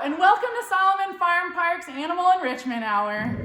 and welcome to Salomon Farm Park's Animal Enrichment Hour.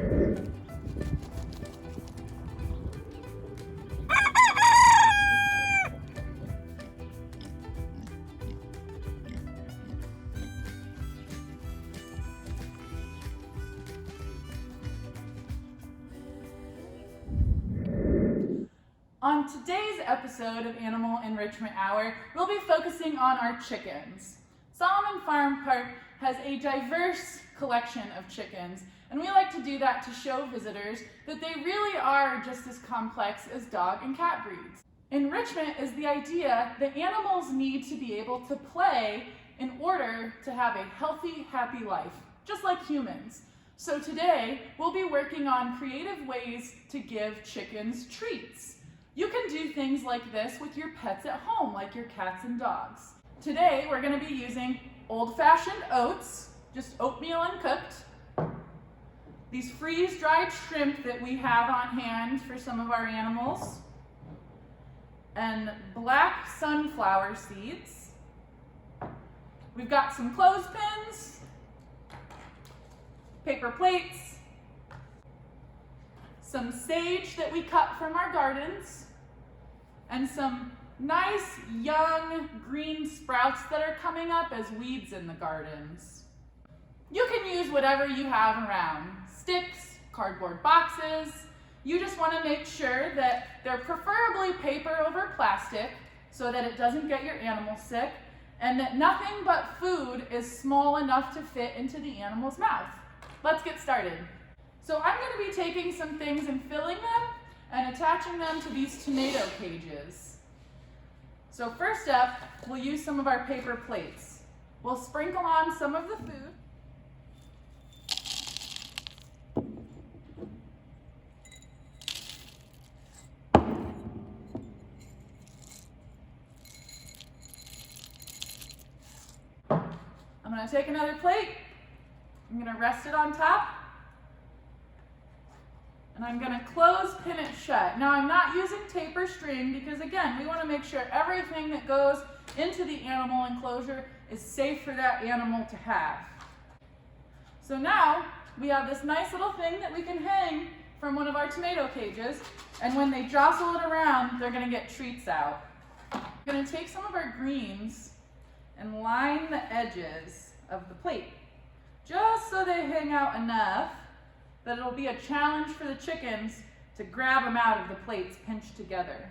On today's episode of Animal Enrichment Hour, we'll be focusing on our chickens. Salomon Farm Park has a diverse collection of chickens, and we like to do that to show visitors that they really are just as complex as dog and cat breeds. Enrichment is the idea that animals need to be able to play in order to have a healthy, happy life, just like humans. So today, we'll be working on creative ways to give chickens treats. You can do things like this with your pets at home, like your cats and dogs. Today, we're going to be using old-fashioned oats, just oatmeal uncooked, these freeze-dried shrimp that we have on hand for some of our animals, and black sunflower seeds. We've got some clothespins, paper plates, some sage that we cut from our gardens, and some nice young green sprouts that are coming up as weeds in the gardens. You can use whatever you have around, sticks, cardboard boxes. You just want to make sure that they're preferably paper over plastic so that it doesn't get your animal sick, and that nothing but food is small enough to fit into the animal's mouth. Let's get started. So I'm going to be taking some things and filling them and attaching them to these tomato cages. So first up, we'll use some of our paper plates. We'll sprinkle on some of the food. I'm going to take another plate. I'm going to rest it on top. And I'm going to clothespin it shut. Now I'm not using tape or string because again, we want to make sure everything that goes into the animal enclosure is safe for that animal to have. So now we have this nice little thing that we can hang from one of our tomato cages, and when they jostle it around, they're going to get treats out. I'm going to take some of our greens and line the edges of the plate, just so they hang out enough that it'll be a challenge for the chickens to grab them out of the plates pinched together.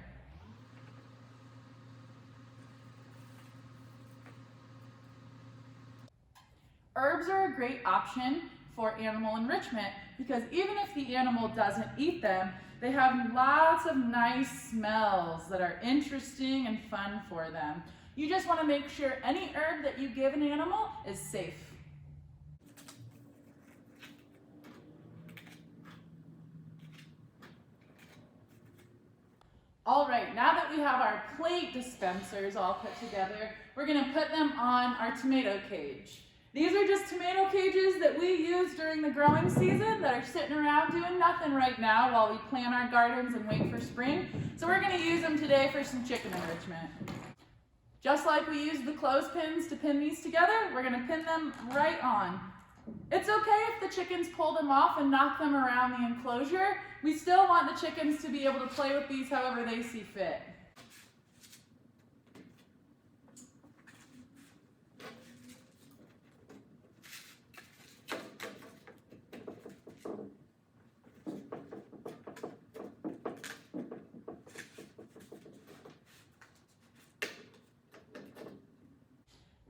Herbs are a great option for animal enrichment because even if the animal doesn't eat them, they have lots of nice smells that are interesting and fun for them. You just want to make sure any herb that you give an animal is safe. All right, now that we have our plate dispensers all put together, we're going to put them on our tomato cage. These are just tomato cages that we use during the growing season that are sitting around doing nothing right now while we plant our gardens and wait for spring. So we're going to use them today for some chicken enrichment. Just like we use the clothespins to pin these together, we're going to pin them right on. It's okay if the chickens pull them off and knock them around the enclosure. We still want the chickens to be able to play with these however they see fit.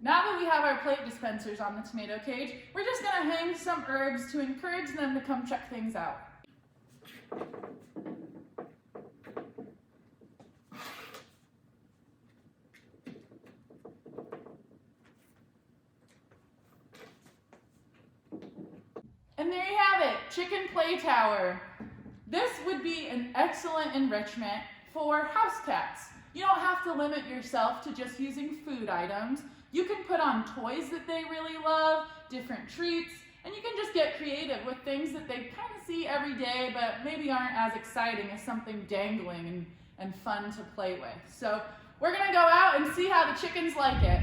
Now that we have our plate dispensers on the tomato cage, we're just going to hang some herbs to encourage them to come check things out. And there you have it, chicken play tower. This would be an excellent enrichment for house cats. You don't have to limit yourself to just using food items. You can put on toys that they really love, different treats, and you can just get creative with things that they kind of see every day but maybe aren't as exciting as something dangling and fun to play with. So we're going to go out and see how the chickens like it.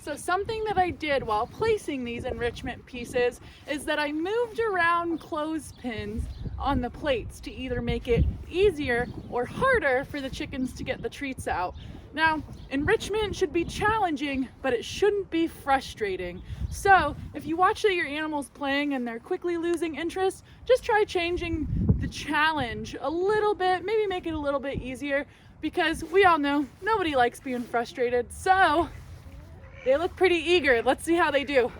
So something that I did while placing these enrichment pieces is that I moved around clothespins on the plates to either make it easier or harder for the chickens to get the treats out. Now, enrichment should be challenging, but it shouldn't be frustrating. So if you watch your animals playing and they're quickly losing interest, just try changing the challenge a little bit, maybe make it a little bit easier, because we all know nobody likes being frustrated. So they look pretty eager. Let's see how they do.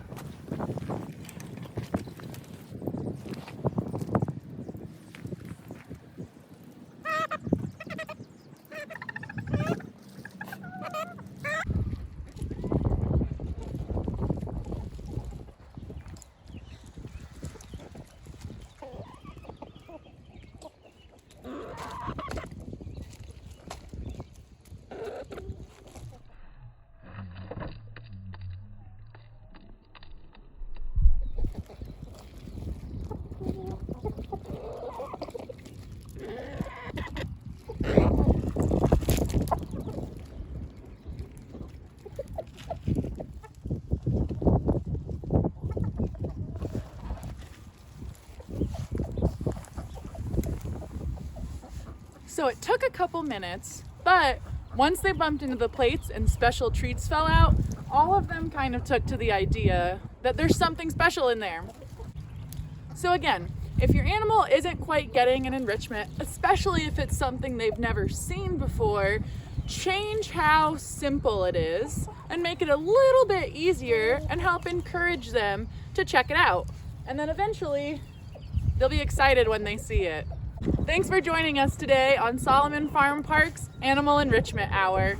So it took a couple minutes, but once they bumped into the plates and special treats fell out, all of them kind of took to the idea that there's something special in there. So again, if your animal isn't quite getting an enrichment, especially if it's something they've never seen before, change how simple it is and make it a little bit easier and help encourage them to check it out. And then eventually, they'll be excited when they see it. Thanks for joining us today on Salomon Farm Park's Animal Enrichment Hour.